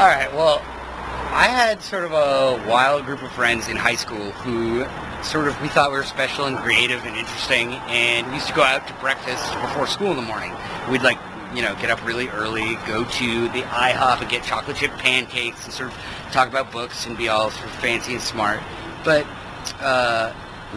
All right, well, I had sort of a wild group of friends in high school who we thought we were special and creative and interesting, and we used to go out to breakfast before school in the morning. We'd get up really early, go to the IHOP and get chocolate chip pancakes and sort of talk about books and be all sort of fancy and smart. But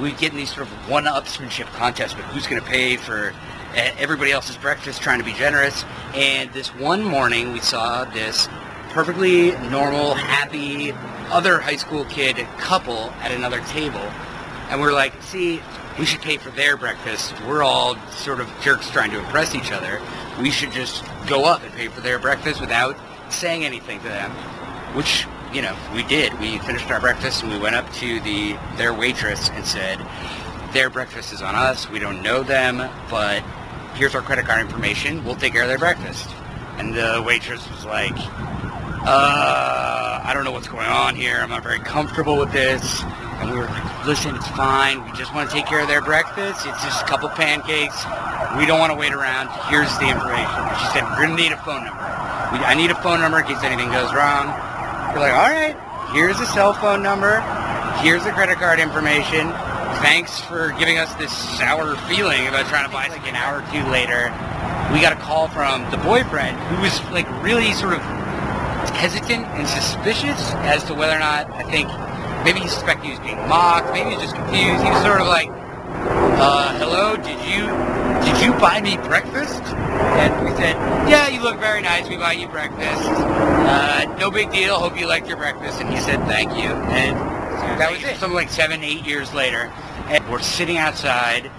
we'd get in these sort of one-upsmanship contests, but who's going to pay for everybody else's breakfast, trying to be generous. And this one morning we saw this perfectly normal, happy, other high school kid couple at another table. And we're like, see, we should pay for their breakfast. We're all sort of jerks trying to impress each other. We should just go up and pay for their breakfast without saying anything to them. Which, we did. We finished our breakfast and we went up to their waitress and said, their breakfast is on us. We don't know them, but here's our credit card information. We'll take care of their breakfast. And the waitress was like, I don't know what's going on here. I'm not very comfortable with this. And we were like, listen, it's fine. We just want to take care of their breakfast. It's just a couple pancakes. We don't want to wait around. Here's the information. She said, we're going to need a phone number. I need a phone number in case anything goes wrong. We're like, all right, here's a cell phone number. Here's the credit card information. Thanks for giving us this sour feeling about trying to buy like an hour or two later. We got a call from the boyfriend who was like really sort of hesitant and suspicious as to whether or not, I think, maybe he suspected he was being mocked, maybe he was just confused. He was sort of like, hello, did you buy me breakfast? And we said, yeah, you look very nice, we buy you breakfast. No big deal, hope you liked your breakfast. And he said, thank you. And that was it. Something like 7, 8 years later, and we're sitting outside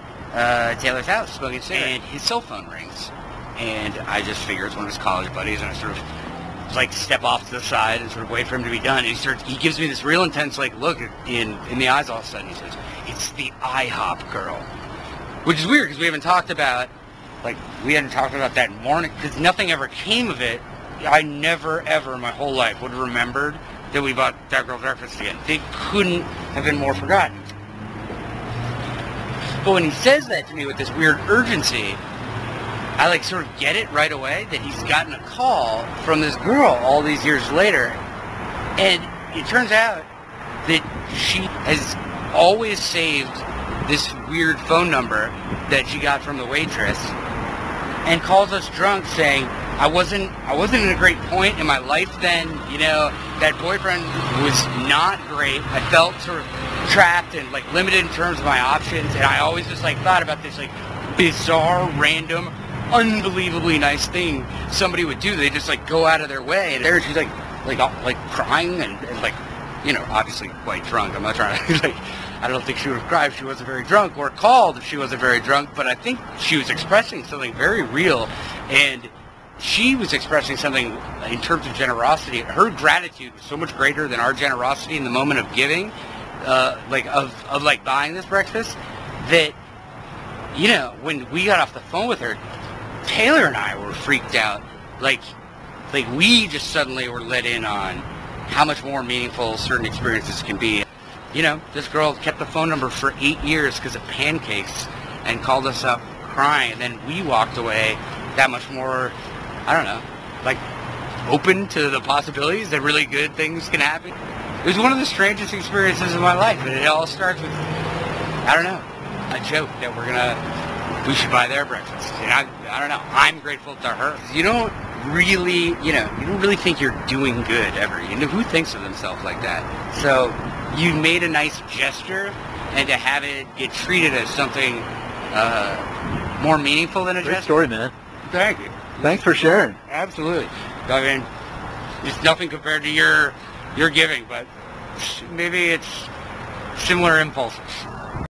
Taylor's house smoking cigarettes, and his cell phone rings. And I just figure it's one of his college buddies, and I sort of step off to the side and sort of wait for him to be done. And he gives me this real intense look in the eyes all of a sudden. He says, it's the IHOP girl. Which is weird because we hadn't talked about that morning, because nothing ever came of it. I never ever in my whole life would have remembered that we bought that girl breakfast again. It couldn't have been more forgotten. But when he says that to me with this weird urgency, I sort of get it right away that he's gotten a call from this girl all these years later. And it turns out that she has always saved this weird phone number that she got from the waitress and calls us drunk saying, I wasn't in a great point in my life then, that boyfriend was not great. I felt sort of trapped and limited in terms of my options, and I always just thought about this bizarre, random, unbelievably nice thing somebody would do. They just go out of their way, and there she's crying and obviously quite drunk. I'm not trying to I don't think she would have cried if she wasn't very drunk, or called if she wasn't very drunk, but I think she was expressing something very real, and she was expressing something in terms of generosity. Her gratitude was so much greater than our generosity in the moment of giving, of buying this breakfast, that when we got off the phone with her, Taylor and I were freaked out. We just suddenly were let in on how much more meaningful certain experiences can be. This girl kept the phone number for 8 years because of pancakes and called us up crying, and then we walked away that much more, I don't know, open to the possibilities that really good things can happen. It was one of the strangest experiences of my life, and it all starts with, I don't know, a joke that we should buy their breakfast. And I don't know, I'm grateful to her. You don't really think you're doing good ever. Who thinks of themselves like that? So you made a nice gesture, and to have it get treated as something more meaningful than a gesture. Great story, man. Thank you. Thanks for sharing. Absolutely. I mean, it's nothing compared to your giving, but maybe it's similar impulses.